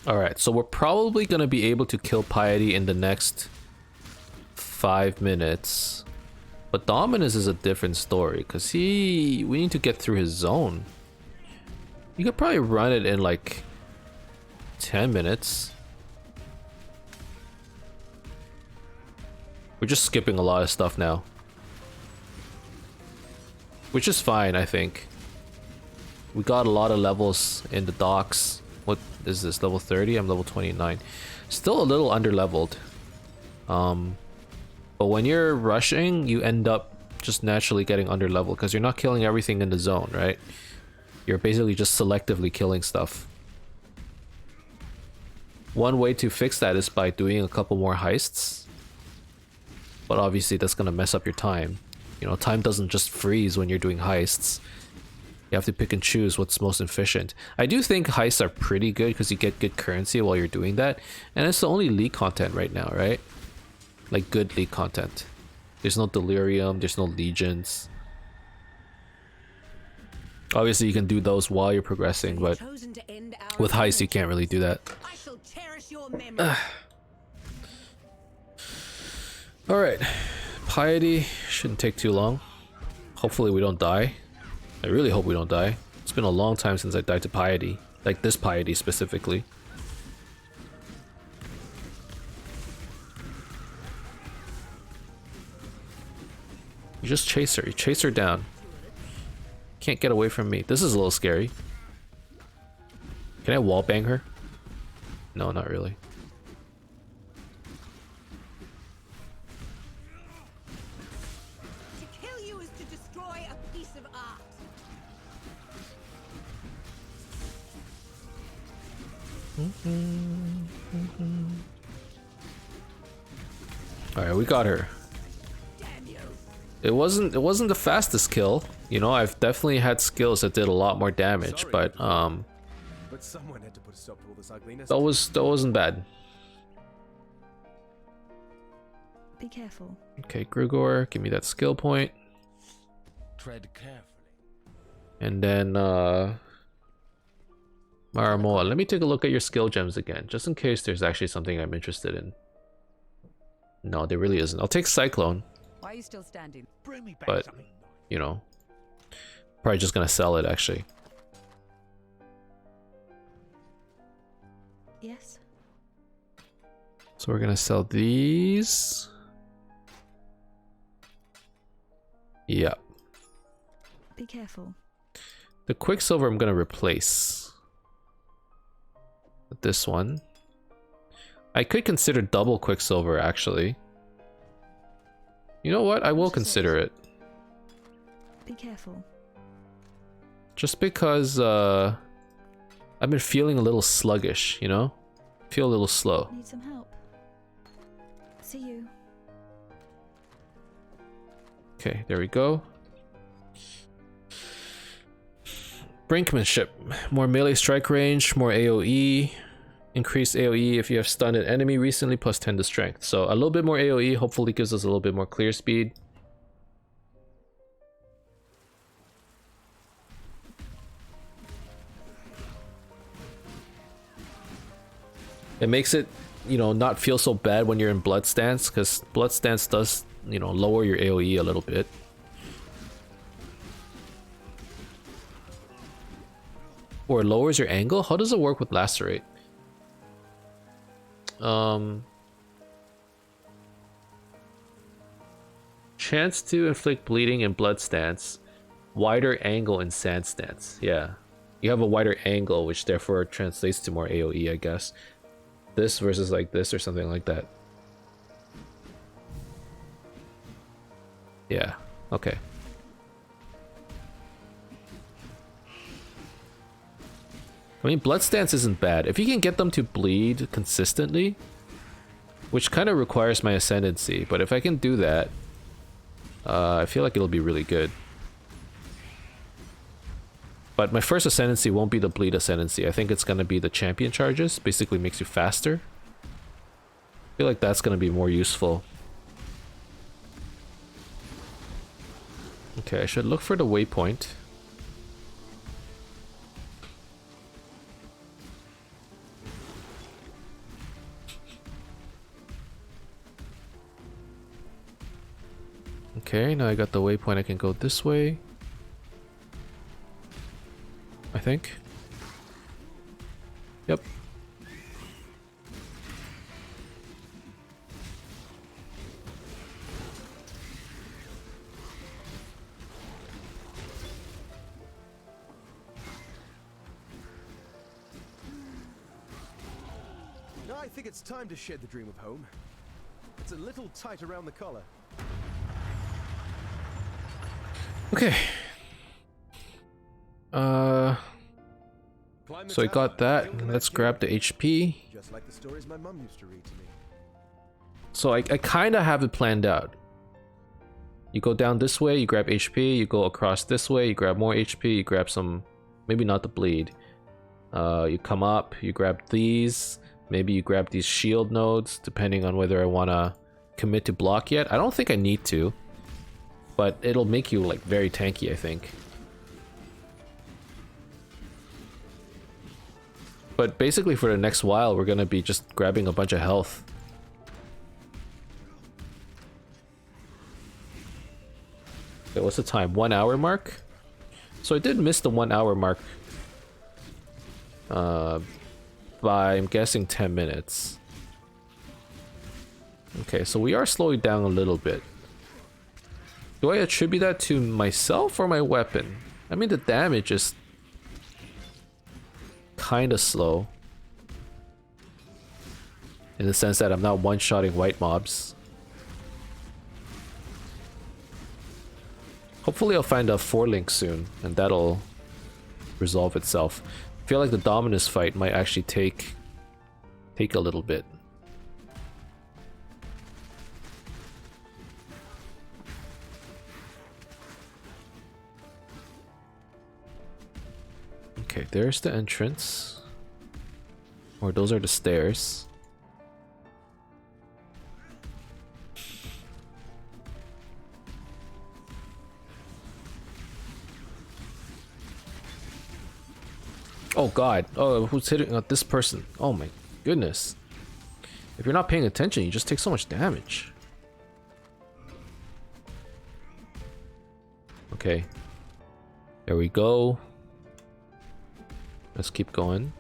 Alright, so we're probably gonna be able to kill Piety in the next 5 minutes. But Dominus is a different story, because we need to get through his zone. You could probably run it in like 10 minutes. We're just skipping a lot of stuff now. Which is fine, I think. We got a lot of levels in the docks. What is this, level 30? I'm level 29. Still a little under-leveled. But when you're rushing, you end up just naturally getting under-leveled because you're not killing everything in the zone, right? You're basically just selectively killing stuff. One way to fix that is by doing a couple more heists. But obviously that's gonna mess up your time. You know, time doesn't just freeze when you're doing heists. You have to pick and choose what's most efficient. I do think heists are pretty good because you get good currency while you're doing that. And it's the only League content right now, right? Like good League content. There's no Delirium, there's no Legions. Obviously you can do those while you're progressing, but with heists you can't really do that. Alright. Piety shouldn't take too long. Hopefully we don't die. I really hope we don't die. It's been a long time since I died to Piety. Like this Piety specifically. You just chase her. You chase her down. Can't get away from me. This is a little scary. Can I wallbang her? No, not really. To kill you is to destroy a piece of art. Alright, we got her. Damn you. It wasn't the fastest kill. You know, I've definitely had skills that did a lot more damage, Sorry. but someone had to put a stop to all this ugliness. that wasn't bad. Be careful. Okay, Grugor, give me that skill point. Tread carefully. And then Maramoa, let me take a look at your skill gems again, just in case there's actually something I'm interested in. No, there really isn't. I'll take Cyclone, Why are you still standing? Bring me back But- something nice. you know. Probably just gonna sell it actually. Yes. So we're gonna sell these. Yeah. Be careful. The Quicksilver I'm gonna replace with this one. I could consider double Quicksilver actually. You know what? I will consider it. Be careful. Just because I've been feeling a little sluggish, you know? Feel a little slow. Need some help. See you. Okay, there we go. Brinkmanship. More melee strike range, more AoE. Increased AoE if you have stunned an enemy recently, plus 10 to strength. So a little bit more AoE hopefully gives us a little bit more clear speed. It makes it, you know, not feel so bad when you're in Blood Stance, because Blood Stance does, you know, lower your AoE a little bit. Or it lowers your angle? How does it work with Lacerate? Chance to inflict bleeding in Blood Stance. Wider angle in Sand Stance. Yeah. You have a wider angle, which therefore translates to more AoE, I guess. This versus like this or something like that. Yeah, okay. I mean, Blood Stance isn't bad. If you can get them to bleed consistently, which kind of requires my Ascendancy, but if I can do that, I feel like it'll be really good. But my first Ascendancy won't be the Bleed Ascendancy. I think it's going to be the Champion Charges. Basically makes you faster. I feel like that's going to be more useful. Okay, I should look for the waypoint. Okay, now I got the waypoint. I can go this way, I think. Yep. Now I think it's time to shed the dream of home. It's a little tight around the collar. Okay. Climb the So I tower, got that. build the Let's next grab the hero. HP. Just like the stories my mum used to read to me. So I kind of have it planned out. You go down this way, you grab HP. You go across this way, you grab more HP. You grab some, maybe not the bleed. You come up, you grab these. Maybe you grab these shield nodes, depending on whether I want to commit to block yet. I don't think I need to. But it'll make you like very tanky, I think. But basically for the next while, we're gonna be just grabbing a bunch of health. Okay, what's the time? 1 hour mark? So I did miss the 1 hour mark. By, I'm guessing, 10 minutes. Okay, so we are slowing down a little bit. Do I attribute that to myself or my weapon? I mean, the damage is kind of slow. In the sense that I'm not one-shotting white mobs. Hopefully I'll find a 4-link soon, and that'll resolve itself. I feel like the Dominus fight might actually take a little bit. Okay, there's the entrance. Or those are the stairs. Oh god. Oh, who's hitting this person? Oh my goodness. If you're not paying attention, you just take so much damage. Okay. There we go. Let's keep going.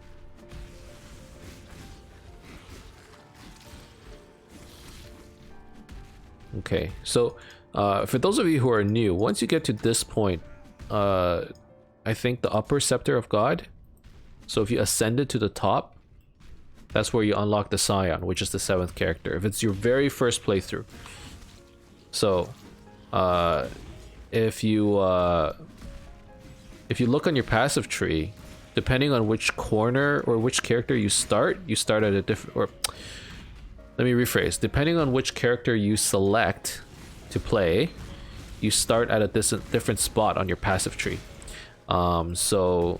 Okay, so for those of you who are new, once you get to this point, I think the upper scepter of God. So if you ascend it to the top, that's where you unlock the Scion, which is the 7th character. If it's your very first playthrough. So if you look on your passive tree, depending on which corner or which character you start at a different, or let me rephrase, depending on which character you select to play, you start at a different spot on your passive tree. So,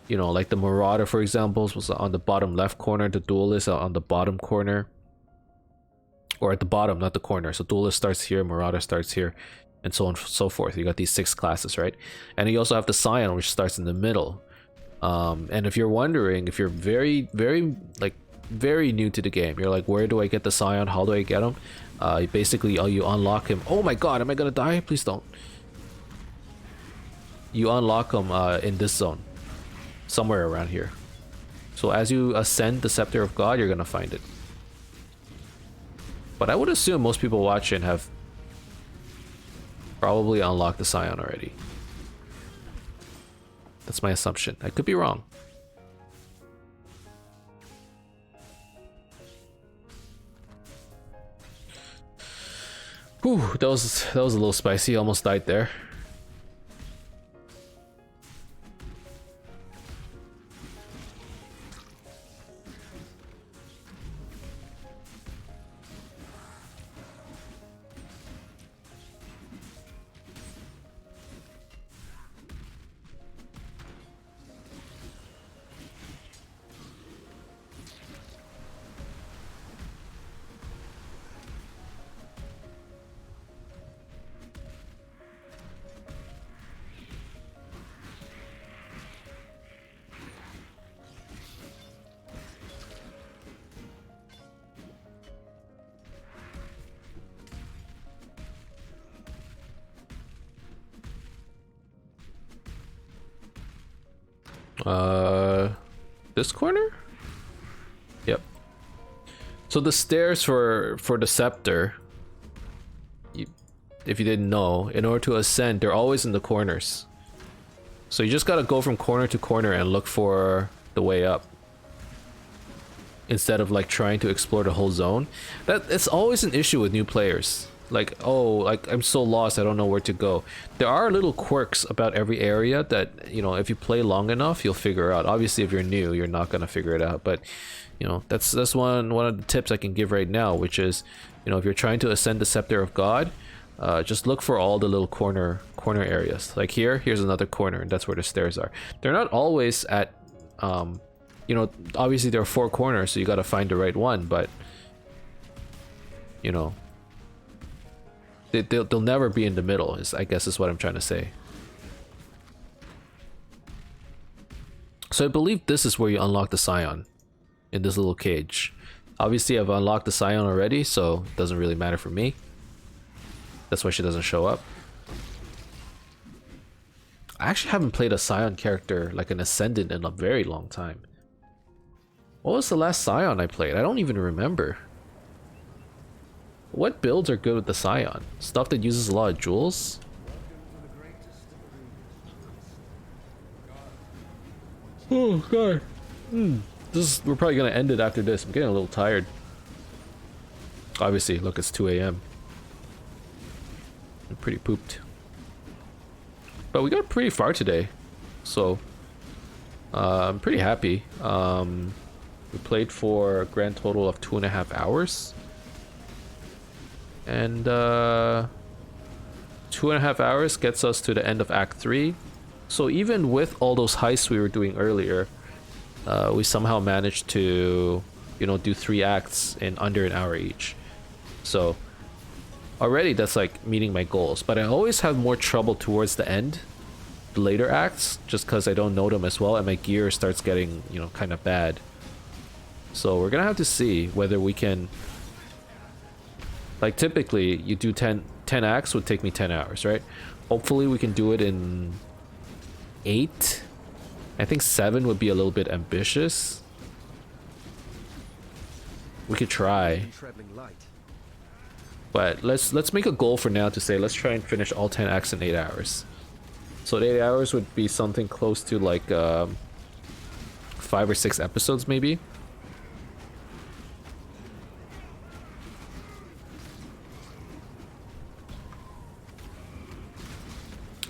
you know, like the Marauder, for example, was on the bottom left corner, the Duelist on the bottom corner, or at the bottom, not the corner. So Duelist starts here, Marauder starts here, and so on and so forth. You got these 6 classes, right? And you also have the Scion, which starts in the middle. And if you're wondering, if you're very new to the game, you're like, where do I get the Scion? How do I get him? Basically, you unlock him. Oh my god, am I gonna die? Please don't. You unlock him in this zone, somewhere around here. So as you ascend the Scepter of God, you're gonna find it. But I would assume most people watching have probably unlocked the Scion already. That's my assumption. I could be wrong. Whew, that was a little spicy. Almost died there. This corner? Yep. So the stairs for the scepter, if you didn't know, in order to ascend, they're always in the corners. So you just gotta go from corner to corner and look for the way up, instead of like trying to explore the whole zone. It's always an issue with new players. Like, oh, like I'm so lost, I don't know where to go. There are little quirks about every area that, you know, if you play long enough, you'll figure out. Obviously, if you're new, you're not gonna figure it out. But, you know, that's one of the tips I can give right now, which is, you know, if you're trying to ascend the Scepter of God, just look for all the little corner areas. Like here's another corner, and that's where the stairs are. They're not always at, you know, obviously there are 4 corners, so you gotta find the right one. But, you know, they'll never be in the middle, I guess is what I'm trying to say. So I believe this is where you unlock the Scion, in this little cage. Obviously I've unlocked the Scion already, so it doesn't really matter for me. That's why she doesn't show up. I actually haven't played a Scion character, like an Ascendant, in a very long time. What was the last Scion I played? I don't even remember. What builds are good with the Scion? Stuff that uses a lot of jewels? Oh god. We're probably gonna end it after this. I'm getting a little tired. Obviously, look, it's 2 a.m. I'm pretty pooped. But we got pretty far today. So I'm pretty happy. We played for a grand total of 2.5 hours. And 2.5 hours gets us to the end of Act 3. So even with all those heists we were doing earlier, we somehow managed to, you know, do 3 acts in under an hour each. So already that's like meeting my goals. But I always have more trouble towards the end, the later acts, just because I don't know them as well and my gear starts getting, you know, kind of bad. So we're gonna have to see whether we can, like typically you do 10 acts would take me 10 hours, right? Hopefully we can do it in 8. I think 7 would be a little bit ambitious. We could try. But let's make a goal for now to say let's try and finish all 10 acts in 8 hours. So 8 hours would be something close to like 5 or 6 episodes maybe.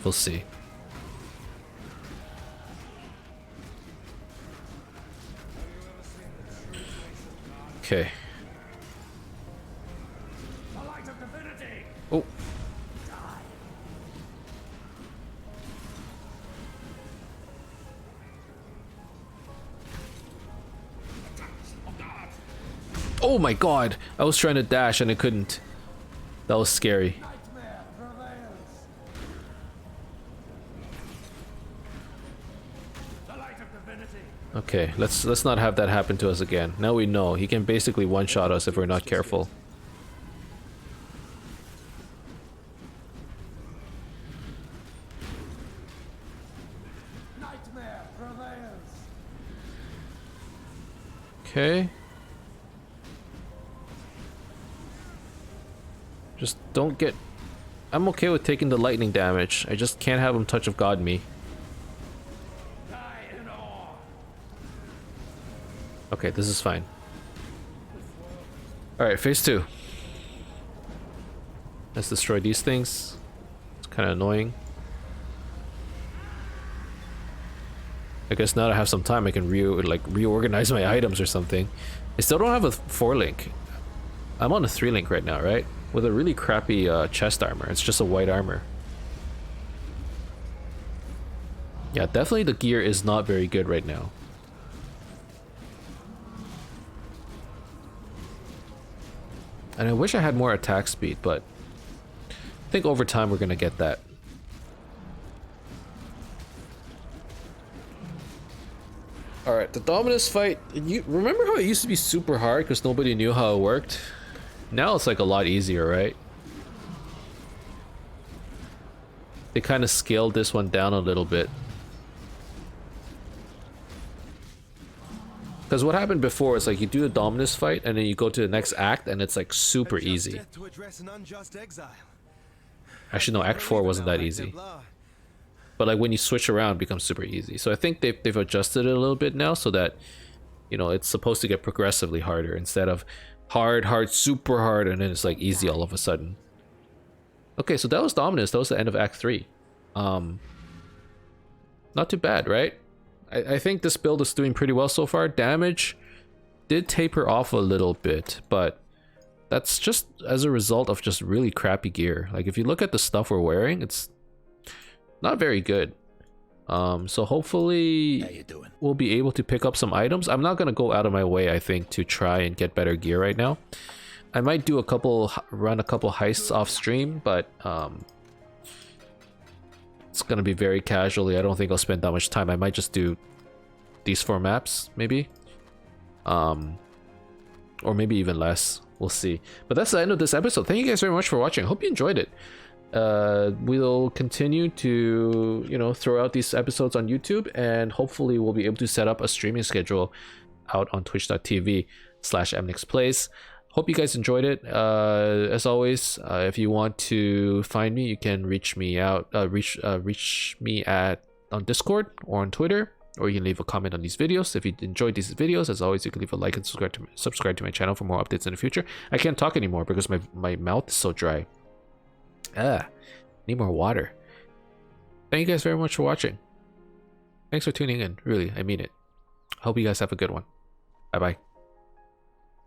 We'll see. Okay. Oh. Oh my god! I was trying to dash and I couldn't. That was scary. Okay, let's not have that happen to us again. Now we know he can basically one-shot us if we're not careful. Okay. Just don't get... I'm okay with taking the lightning damage. I just can't have him touch of God me. Okay, this is fine. Alright, phase 2. Let's destroy these things. It's kind of annoying. I guess now that I have some time I can reorganize my items or something. I still don't have a 4-link. I'm on a 3-link right now, right? With a really crappy chest armor. It's just a white armor. Yeah, definitely the gear is not very good right now. And I wish I had more attack speed, but I think over time we're gonna get that. Alright, the Dominus fight. You remember how it used to be super hard because nobody knew how it worked? Now it's like a lot easier, right? They kind of scaled this one down a little bit. Because what happened before is like you do the Dominus fight and then you go to the next act and it's like super easy. Actually no, Act 4 wasn't that easy. But like when you switch around it becomes super easy. So I think they've adjusted it a little bit now so that, you know, it's supposed to get progressively harder instead of hard, super hard, and then it's like easy all of a sudden. Okay, so that was Dominus. That was the end of Act 3. Not too bad, right? I think this build is doing pretty well so far. Damage did taper off a little bit, but that's just as a result of just really crappy gear. Like if you look at the stuff we're wearing, it's not very good. So hopefully we'll be able to pick up some items. I'm not gonna go out of my way, I think, to try and get better gear right now. I might do run a couple heists off stream, but it's gonna be very casually. I don't think I'll spend that much time. I might just do these 4 maps, maybe. Or maybe even less. We'll see. But that's the end of this episode. Thank you guys very much for watching. I hope you enjoyed it. We'll continue to, you know, throw out these episodes on YouTube, and hopefully we'll be able to set up a streaming schedule out on twitch.tv/EmnixPlays. Hope you guys enjoyed it. As always, if you want to find me, you can reach me out, reach me on Discord or on Twitter, or you can leave a comment on these videos. If you enjoyed these videos, as always, you can leave a like and subscribe to my channel for more updates in the future. I can't talk anymore because my mouth is so dry. Need more water. Thank you guys very much for watching. Thanks for tuning in. Really, I mean it. Hope you guys have a good one. Bye bye.